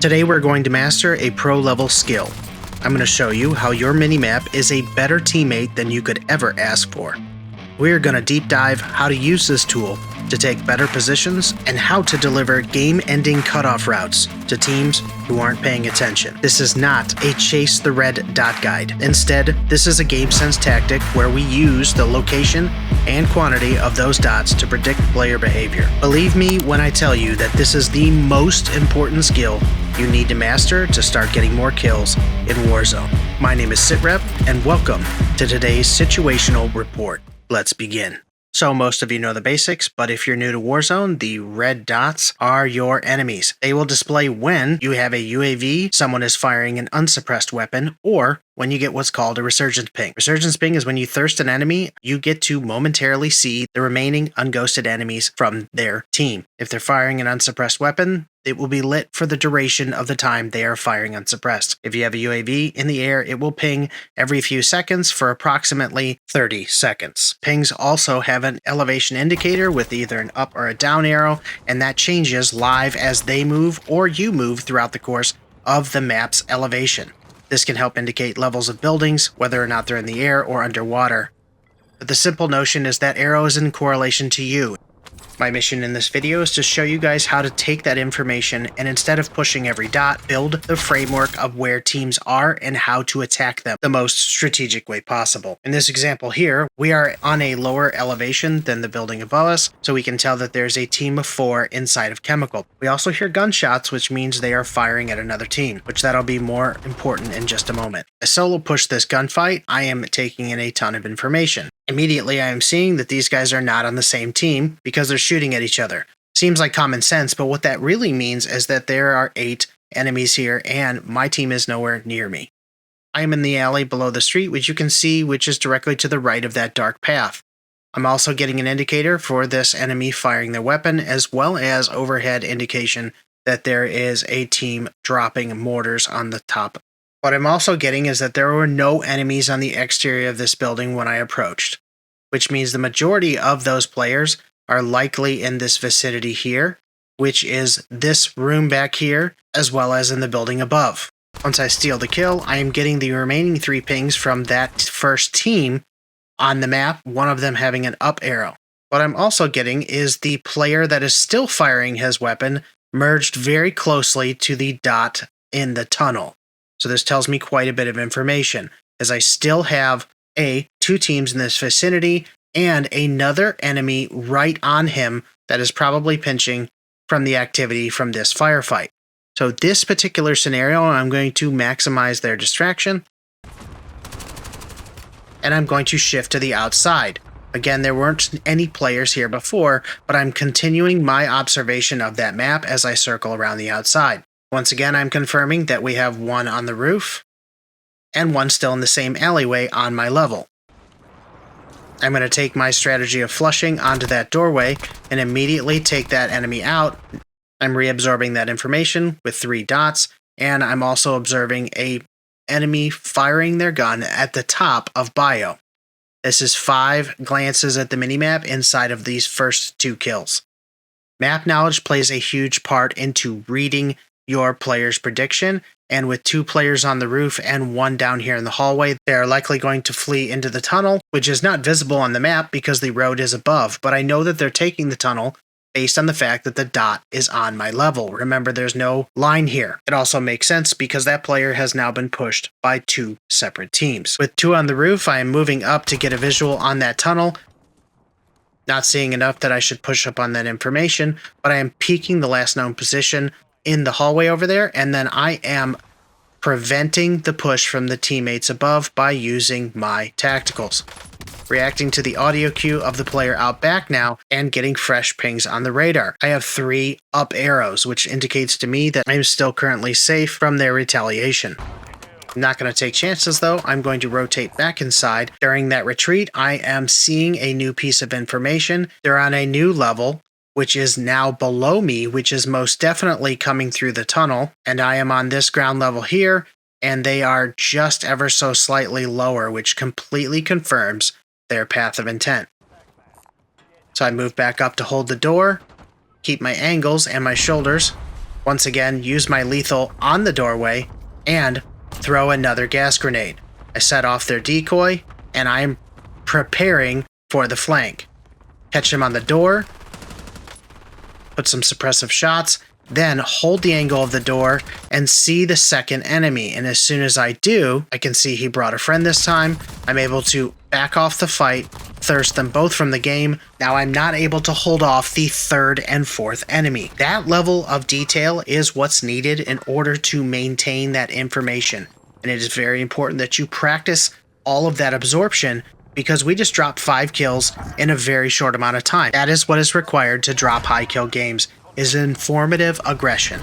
Today we're going to master a pro-level skill. I'm going to show you how your minimap is a better teammate than you could ever ask for. We're going to deep dive how to use this tool to take better positions and how to deliver game-ending cutoff routes to teams who aren't paying attention. This is not a chase the red dot guide. Instead, this is a gamesense tactic where we use the location and quantity of those dots to predict player behavior. Believe me when I tell you that this is the most important skill you need to master to start getting more kills in Warzone. My name is Sitrep, and welcome to today's situational report. Let's begin. So most of you know the basics, but if you're new to Warzone, the red dots are your enemies. They will display when you have a UAV, someone is firing an unsuppressed weapon, or when you get what's called a resurgence ping. Resurgence ping is when you thirst an enemy, you get to momentarily see the remaining unghosted enemies from their team. If they're firing an unsuppressed weapon, it will be lit for the duration of the time they are firing unsuppressed. If you have a UAV in the air, it will ping every few seconds for approximately 30 seconds. Pings also have an elevation indicator with either an up or a down arrow, and that changes live as they move or you move throughout the course of the map's elevation. This can help indicate levels of buildings, whether or not they're in the air or underwater. But the simple notion is that arrow is in correlation to you. My mission in this video is to show you guys how to take that information and instead of pushing every dot, build the framework of where teams are and how to attack them the most strategic way possible. In this example here, we are on a lower elevation than the building above us, so we can tell that there's a team of 4 inside of chemical. We also hear gunshots, which means they are firing at another team, which that'll be more important in just a moment. As solo push this gunfight, I am taking in a ton of information. Immediately, I am seeing that these guys are not on the same team because they're shooting at each other. Seems like common sense, but what that really means is that there are 8 enemies here and my team is nowhere near me. I am in the alley below the street, which you can see, which is directly to the right of that dark path. I'm also getting an indicator for this enemy firing their weapon, as well as overhead indication that there is a team dropping mortars on the top. What I'm also getting is that there were no enemies on the exterior of this building when I approached, which means the majority of those players are likely in this vicinity here, which is this room back here, as well as in the building above. Once I steal the kill, I am getting the remaining 3 pings from that first team on the map, one of them having an up arrow. What I'm also getting is the player that is still firing his weapon merged very closely to the dot in the tunnel. So this tells me quite a bit of information, as I still have 2 teams in this vicinity and another enemy right on him that is probably pinching from the activity from this firefight. So this particular scenario, I'm going to maximize their distraction, and I'm going to shift to the outside. Again, there weren't any players here before, but I'm continuing my observation of that map as I circle around the outside. Once again, I'm confirming that we have 1 on the roof and 1 still in the same alleyway on my level. I'm going to take my strategy of flushing onto that doorway and immediately take that enemy out. I'm reabsorbing that information with 3 dots, and I'm also observing a enemy firing their gun at the top of bio. This is 5 glances at the minimap inside of these first 2 kills. Map knowledge plays a huge part into reading your player's prediction, and with 2 players on the roof and 1 down here in the hallway, they are likely going to flee into the tunnel, which is not visible on the map because the road is above, but I know that they're taking the tunnel based on the fact that the dot is on my level. Remember, there's no line here. It also makes sense because that player has now been pushed by 2 separate teams. With 2 on the roof, I am moving up to get a visual on that tunnel. Not seeing enough that I should push up on that information, but I am peeking the last known position in the hallway over there, and then I am preventing the push from the teammates above by using my tacticals. Reacting to the audio cue of the player out back now and getting fresh pings on the radar. I have 3 up arrows, which indicates to me that I'm still currently safe from their retaliation. I'm not going to take chances though. I'm going to rotate back inside. During that retreat, I am seeing a new piece of information. They're on a new level, which is now below me, which is most definitely coming through the tunnel. And I am on this ground level here, and they are just ever so slightly lower, which completely confirms their path of intent. So I move back up to hold the door, keep my angles and my shoulders Once again, use my lethal on the doorway and throw another gas grenade. I set off their decoy and I'm preparing for the flank. Catch him on the door, put some suppressive shots, then hold the angle of the door and see the second enemy. And as soon as I do, I can see he brought a friend this time. I'm able to back off the fight, thirst them both from the game. Now I'm not able to hold off the third and fourth enemy. That level of detail is what's needed in order to maintain that information. And it is very important that you practice all of that absorption, because we just dropped 5 kills in a very short amount of time. That is what is required to drop high kill games, is informative aggression.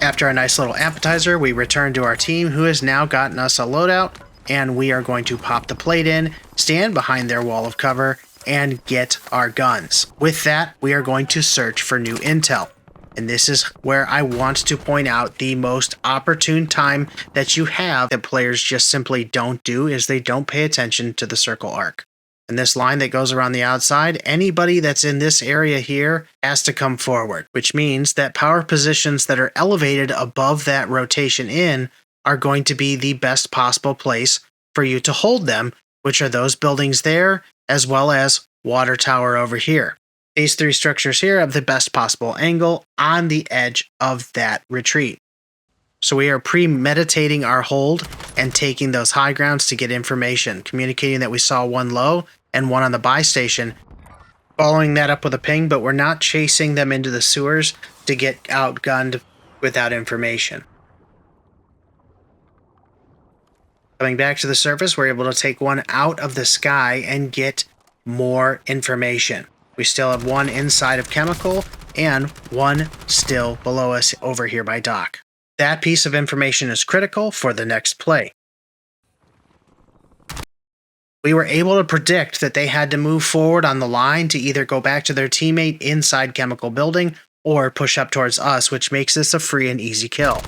After a nice little appetizer, we return to our team, who has now gotten us a loadout, and we are going to pop the plate in, stand behind their wall of cover, and get our guns. With that, we are going to search for new intel. And this is where I want to point out the most opportune time that you have that players just simply don't do, is they don't pay attention to the circle arc. And this line that goes around the outside, anybody that's in this area here has to come forward, which means that power positions that are elevated above that rotation in are going to be the best possible place for you to hold them, which are those buildings there, as well as water tower over here. These 3 structures here have the best possible angle on the edge of that retreat. So we are premeditating our hold and taking those high grounds to get information, communicating that we saw one low and one on the buy station, following that up with a ping, but we're not chasing them into the sewers to get outgunned without information. Coming back to the surface, we're able to take one out of the sky and get more information. We still have one inside of chemical and one still below us over here by dock. That piece of information is critical for the next play. We were able to predict that they had to move forward on the line to either go back to their teammate inside chemical building or push up towards us, which makes this a free and easy kill.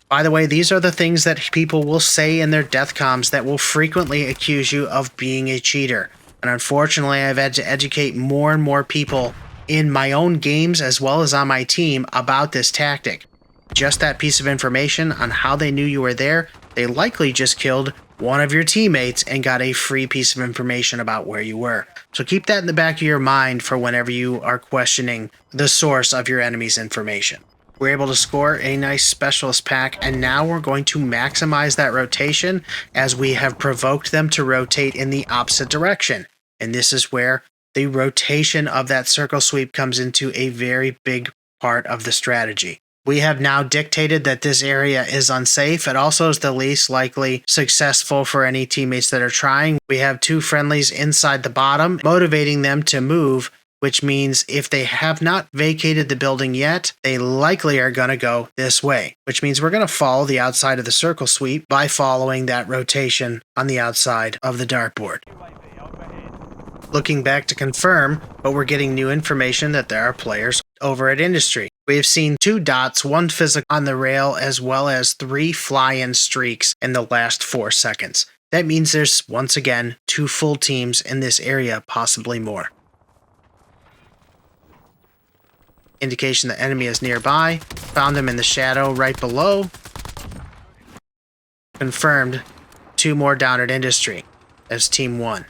By the way, these are the things that people will say in their death comms that will frequently accuse you of being a cheater. And unfortunately, I've had to educate more and more people in my own games as well as on my team about this tactic. Just that piece of information on how they knew you were there, they likely just killed one of your teammates and got a free piece of information about where you were. So keep that in the back of your mind for whenever you are questioning the source of your enemy's information. We're able to score a nice specialist pack, and now we're going to maximize that rotation as we have provoked them to rotate in the opposite direction. And this is where the rotation of that circle sweep comes into a very big part of the strategy. We have now dictated that this area is unsafe. It also is the least likely successful for any teammates that are trying. We have 2 friendlies inside the bottom, motivating them to move, which means if they have not vacated the building yet, they likely are going to go this way, which means we're going to follow the outside of the circle sweep by following that rotation on the outside of the dartboard. Looking back to confirm, but we're getting new information that there are players over at Industry. We have seen 2 dots, 1 physical on the rail, as well as 3 fly-in streaks in the last 4 seconds. That means there's, once again, 2 full teams in this area, possibly more. Indication the enemy is nearby. Found him in the shadow right below. Confirmed 2 more down at Industry as Team 1.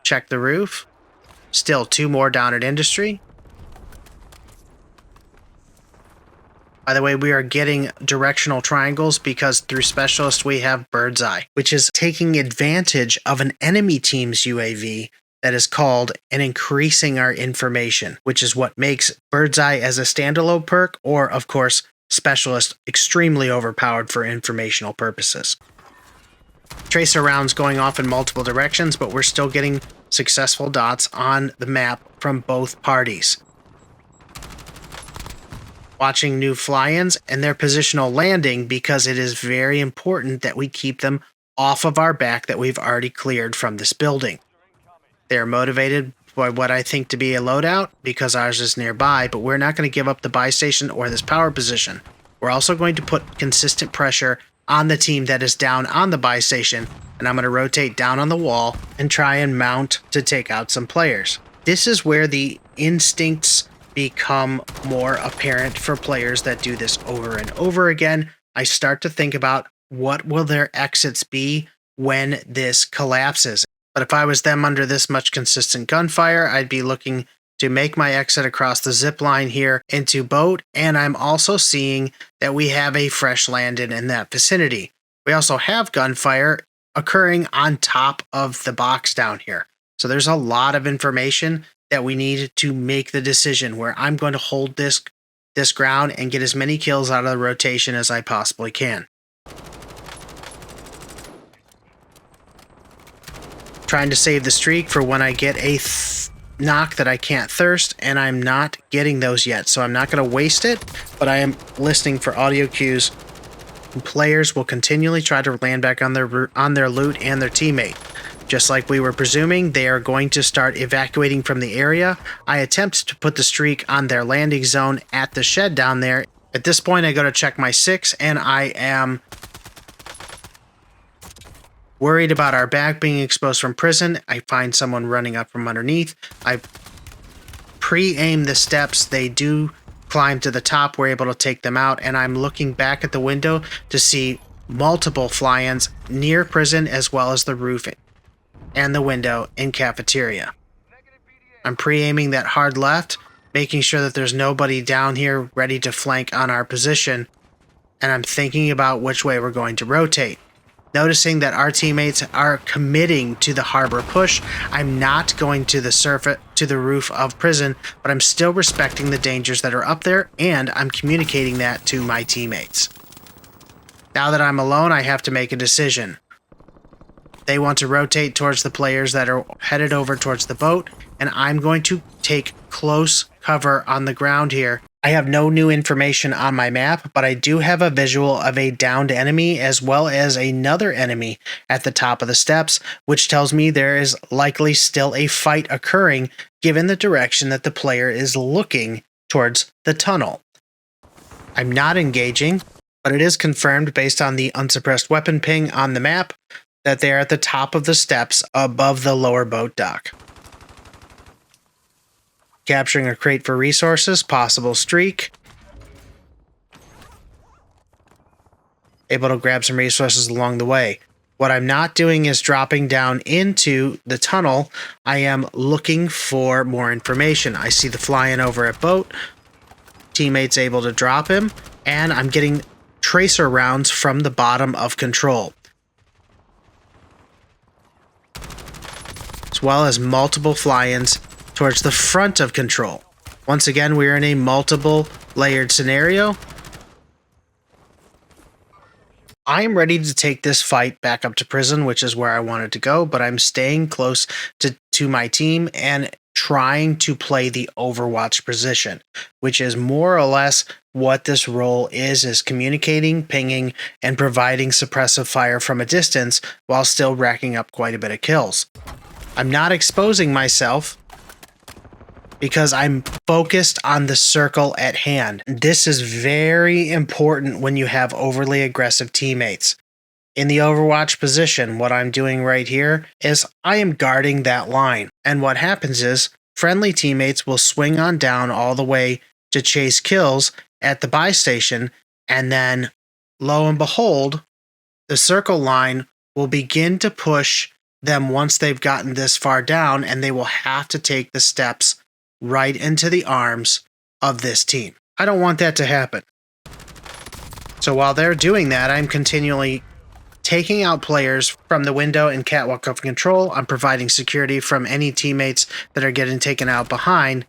Check the roof. Still 2 more down at Industry. By the way, we are getting directional triangles because through Specialist we have Bird's Eye, which is taking advantage of an enemy team's UAV that is called and increasing our information, which is what makes Bird's Eye as a standalone perk, or of course, Specialist, extremely overpowered for informational purposes. Tracer rounds going off in multiple directions, but we're still getting successful dots on the map from both parties. Watching new fly-ins and their positional landing, because it is very important that we keep them off of our back that we've already cleared from this building. They're motivated by what I think to be a loadout because ours is nearby, but we're not going to give up the buy station or this power position. We're also going to put consistent pressure on the team that is down on the buy station, and I'm going to rotate down on the wall and try and mount to take out some players. This is where the instincts become more apparent for players that do this over and over again. I start to think about what will their exits be when this collapses. But if I was them under this much consistent gunfire, I'd be looking to make my exit across the zip line here into boat, and I'm also seeing that we have a fresh landing in that vicinity. We also have gunfire occurring on top of the box down here. So there's a lot of information that we need to make the decision where I'm going to hold this ground and get as many kills out of the rotation as I possibly can. Trying to save the streak for when I get a knock that I can't thirst, and I'm not getting those yet, so I'm not going to waste it, but I am listening for audio cues. Players will continually try to land back on their loot and their teammate. Just like we were presuming, they are going to start evacuating from the area. I attempt to put the streak on their landing zone at the shed down there. At this point, I go to check my 6, and I am worried about our back being exposed from prison. I find someone running up from underneath. I pre-aim the steps. They do climb to the top. We're able to take them out, and I'm looking back at the window to see multiple fly-ins near prison as well as the roof and the window in cafeteria. I'm pre-aiming that hard left, making sure that there's nobody down here ready to flank on our position, and I'm thinking about which way we're going to rotate. Noticing that our teammates are committing to the harbor push, I'm not going to the roof of prison, but I'm still respecting the dangers that are up there, and I'm communicating that to my teammates. Now that I'm alone, I have to make a decision. They want to rotate towards the players that are headed over towards the boat, and I'm going to take close cover on the ground here. I have no new information on my map, but I do have a visual of a downed enemy as well as another enemy at the top of the steps, which tells me there is likely still a fight occurring given the direction that the player is looking towards the tunnel. I'm not engaging, but it is confirmed based on the unsuppressed weapon ping on the map that they are at the top of the steps above the lower boat dock. Capturing a crate for resources, possible streak. Able to grab some resources along the way. What I'm not doing is dropping down into the tunnel. I am looking for more information. I see the fly-in over at boat. Teammates able to drop him, and I'm getting tracer rounds from the bottom of control, as well as multiple fly-ins towards the front of control. Once again, we're in a multiple layered scenario. I'm ready to take this fight back up to prison, which is where I wanted to go, but I'm staying close to my team and trying to play the Overwatch position, which is more or less what this role is communicating, pinging, and providing suppressive fire from a distance while still racking up quite a bit of kills. I'm not exposing myself because I'm focused on the circle at hand. This is very important when you have overly aggressive teammates. In the Overwatch position, what I'm doing right here is I am guarding that line. And what happens is friendly teammates will swing on down all the way to chase kills at the buy station, and then lo and behold, the circle line will begin to push them once they've gotten this far down, and they will have to take the steps right into the arms of this team. I don't want that to happen. So while they're doing that, I'm continually taking out players from the window and catwalk of control. I'm providing security from any teammates that are getting taken out behind.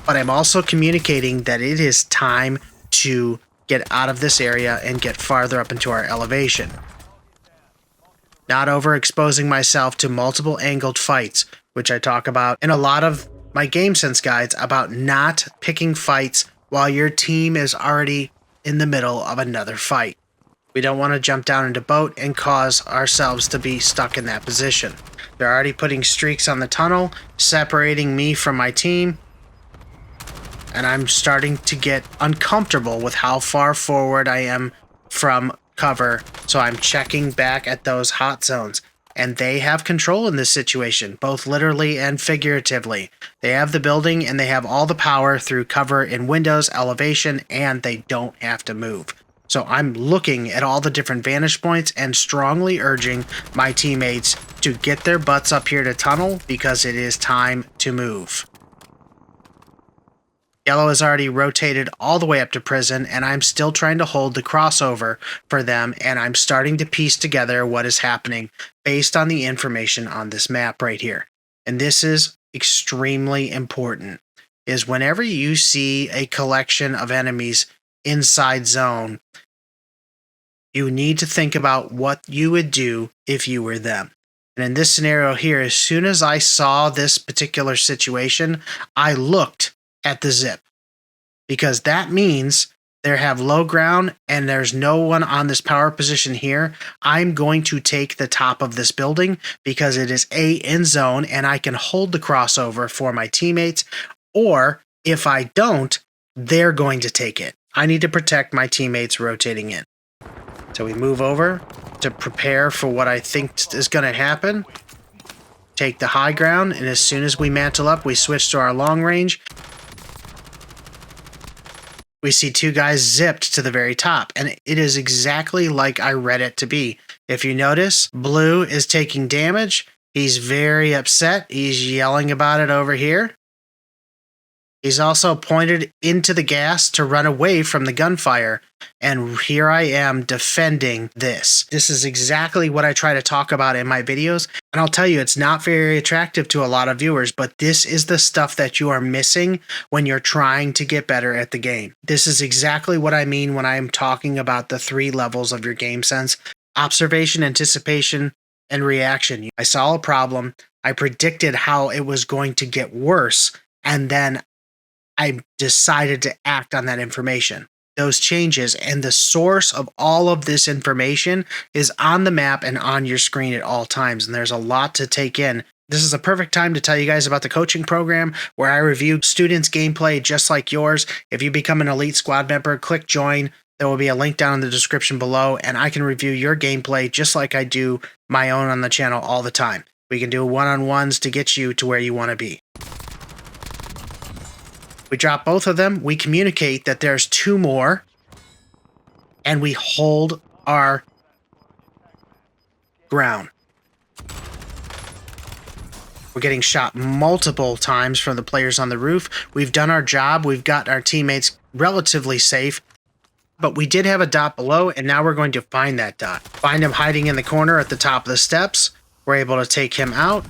But I'm also communicating that it is time to get out of this area and get farther up into our elevation. Not overexposing myself to multiple angled fights, which I talk about in a lot of my gamesense guides about not picking fights while your team is already in the middle of another fight. We don't want to jump down into boat and cause ourselves to be stuck in that position. They're already putting streaks on the tunnel, separating me from my team, and I'm starting to get uncomfortable with how far forward I am from cover, so I'm checking back at those hot zones. and they have control in this situation, both literally and figuratively. They have the building and they have all the power through cover in windows, elevation, and they don't have to move. So I'm looking at all the different vantage points and strongly urging my teammates to get their butts up here to tunnel because it is time to move. Yellow has already rotated all the way up to prison, and I'm still trying to hold the crossover for them, and I'm starting to piece together what is happening based on the information on this map right here. And this is extremely important, is whenever you see a collection of enemies inside zone, you need to think about what you would do if you were them. And in this scenario here, as soon as I saw this particular situation, I looked at the zip, because that means they have low ground and there's no one on this power position here. I'm going to take the top of this building because it is in zone and I can hold the crossover for my teammates, or if I don't, they're going to take it. I need to protect my teammates rotating in. So we move over to prepare for what I think is going to happen. Take the high ground, and as soon as we mantle up, we switch to our long range. We see two guys zipped to the very top, and it is exactly like I read it to be. If you notice, Blue is taking damage. He's very upset. He's yelling about it over here. He's also pointed into the gas to run away from the gunfire, and here I am defending this. This is exactly what I try to talk about in my videos, and I'll tell you, it's not very attractive to a lot of viewers, but this is the stuff that you are missing when you're trying to get better at the game. This is exactly what I mean when I'm talking about the 3 levels of your game sense: observation, anticipation, and reaction. I saw a problem, I predicted how it was going to get worse, and then I decided to act on that information. Those changes and the source of all of this information is on the map and on your screen at all times, and there's a lot to take in. This is a perfect time to tell you guys about the coaching program where I review students' gameplay just like yours. If you become an Elite Squad member, click join. There will be a link down in the description below, and I can review your gameplay just like I do my own on the channel all the time. We can do one-on-ones to get you to where you want to be. We drop both of them, we communicate that there's 2 more, and we hold our ground. We're getting shot multiple times from the players on the roof. We've done our job, we've got our teammates relatively safe, but we did have a dot below, and now we're going to find that dot. Find him hiding in the corner at the top of the steps. We're able to take him out.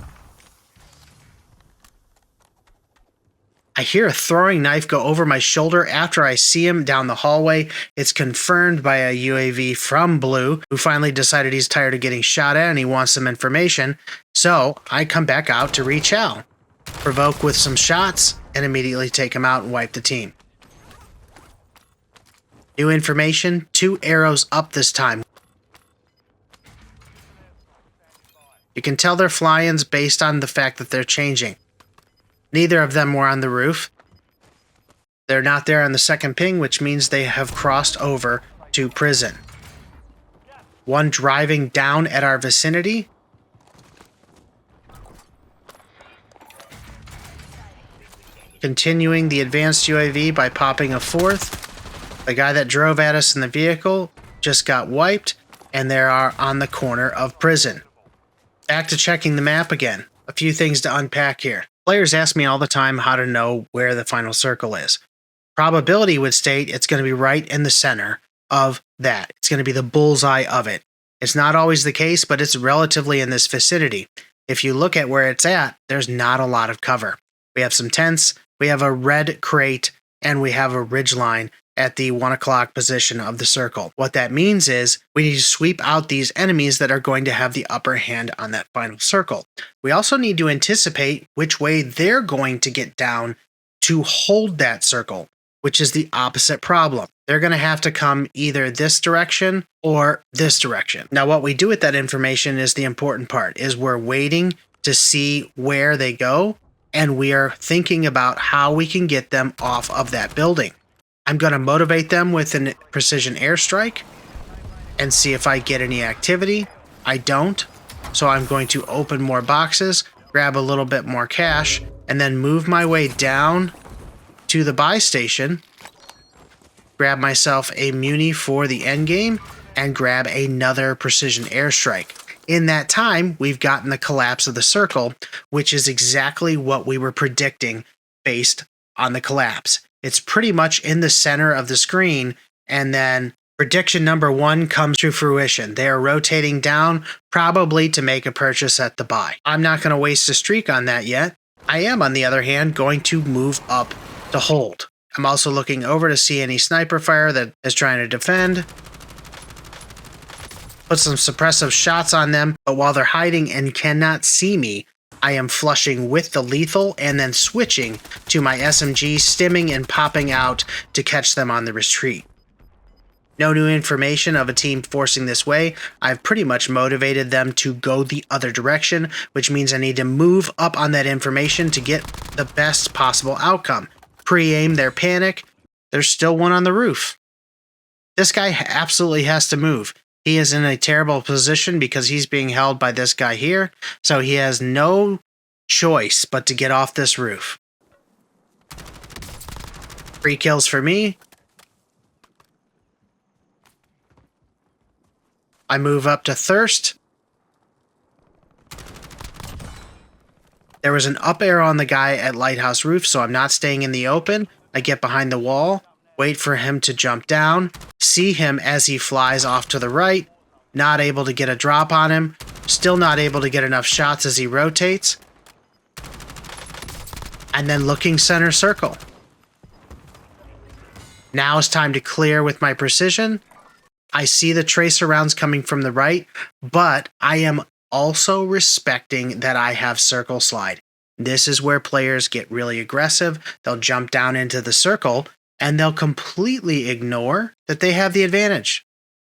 I hear a throwing knife go over my shoulder after I see him down the hallway. It's confirmed by a UAV from Blue, who finally decided he's tired of getting shot at and he wants some information. So I come back out to reach out, provoke with some shots, and immediately take him out and wipe the team. New information, 2 arrows up this time. You can tell they're fly-ins based on the fact that they're changing. Neither of them were on the roof. They're not there on the second ping, which means they have crossed over to prison. One driving down at our vicinity. Continuing the advanced UAV by popping a 4th. The guy that drove at us in the vehicle just got wiped, and they are on the corner of prison. Back to checking the map again. A few things to unpack here. Players ask me all the time how to know where the final circle is. Probability would state it's going to be right in the center of that. It's going to be the bullseye of it. It's not always the case, but it's relatively in this vicinity. If you look at where it's at, there's not a lot of cover. We have some tents, we have a red crate, and we have a ridge line at the 1 o'clock position of the circle. What that means is we need to sweep out these enemies that are going to have the upper hand on that final circle. We also need to anticipate which way they're going to get down to hold that circle, which is the opposite problem. They're going to have to come either this direction or this direction. Now, what we do with that information is the important part, is we're waiting to see where they go, and we are thinking about how we can get them off of that building. I'm going to motivate them with a precision airstrike and see if I get any activity. I don't. So I'm going to open more boxes, grab a little bit more cash, and then move my way down to the buy station, grab myself a muni for the end game, and grab another precision airstrike. In that time, we've gotten the collapse of the circle, which is exactly what we were predicting based on the collapse. It's pretty much in the center of the screen, and then prediction number 1 comes to fruition. They are rotating down, probably to make a purchase at the buy. I'm not going to waste a streak on that yet. I am, on the other hand, going to move up to hold. I'm also looking over to see any sniper fire that is trying to defend. Put some suppressive shots on them, but while they're hiding and cannot see me, I am flushing with the lethal and then switching to my SMG, stimming and popping out to catch them on the retreat. No new information of a team forcing this way. I've pretty much motivated them to go the other direction, which means I need to move up on that information to get the best possible outcome. Pre-aim their panic. There's still one on the roof. This guy absolutely has to move. He is in a terrible position because he's being held by this guy here, so he has no choice but to get off this roof. 3 kills for me. I move up to thirst. There was an up arrow on the guy at lighthouse roof, so I'm not staying in the open. I get behind the wall, wait for him to jump down, see him as he flies off to the right, not able to get a drop on him, still not able to get enough shots as he rotates, and then looking center circle. Now it's time to clear with my precision. I see the tracer rounds coming from the right, but I am also respecting that I have circle slide. This is where players get really aggressive. They'll jump down into the circle, and they'll completely ignore that they have the advantage.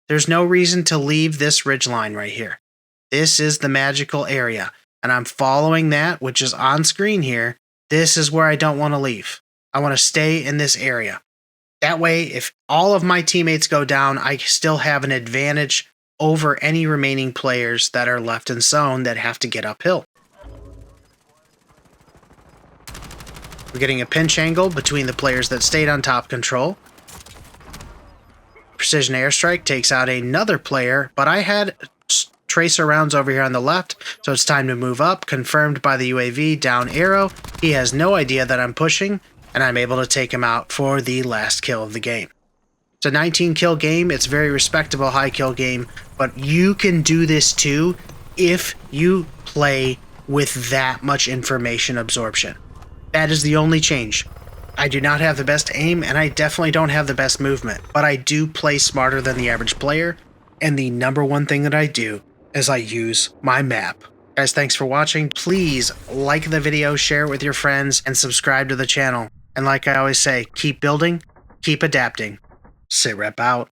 There's no reason to leave this ridgeline right here. This is the magical area, and I'm following that, which is on screen here. This is where I don't want to leave. I want to stay in this area. That way, if all of my teammates go down, I still have an advantage over any remaining players that are left in zone that have to get uphill. We're getting a pinch angle between the players that stayed on top control. Precision airstrike takes out another player, but I had tracer rounds over here on the left, so it's time to move up. Confirmed by the UAV, down arrow. He has no idea that I'm pushing, and I'm able to take him out for the last kill of the game. It's a 19 kill game. It's a very respectable high kill game, but you can do this too if you play with that much information absorption. That is the only change. I do not have the best aim, and I definitely don't have the best movement, but I do play smarter than the average player, and the number one thing that I do is I use my map. Guys, thanks for watching. Please like the video, share it with your friends, and subscribe to the channel. And like I always say, keep building, keep adapting. Sitrep out.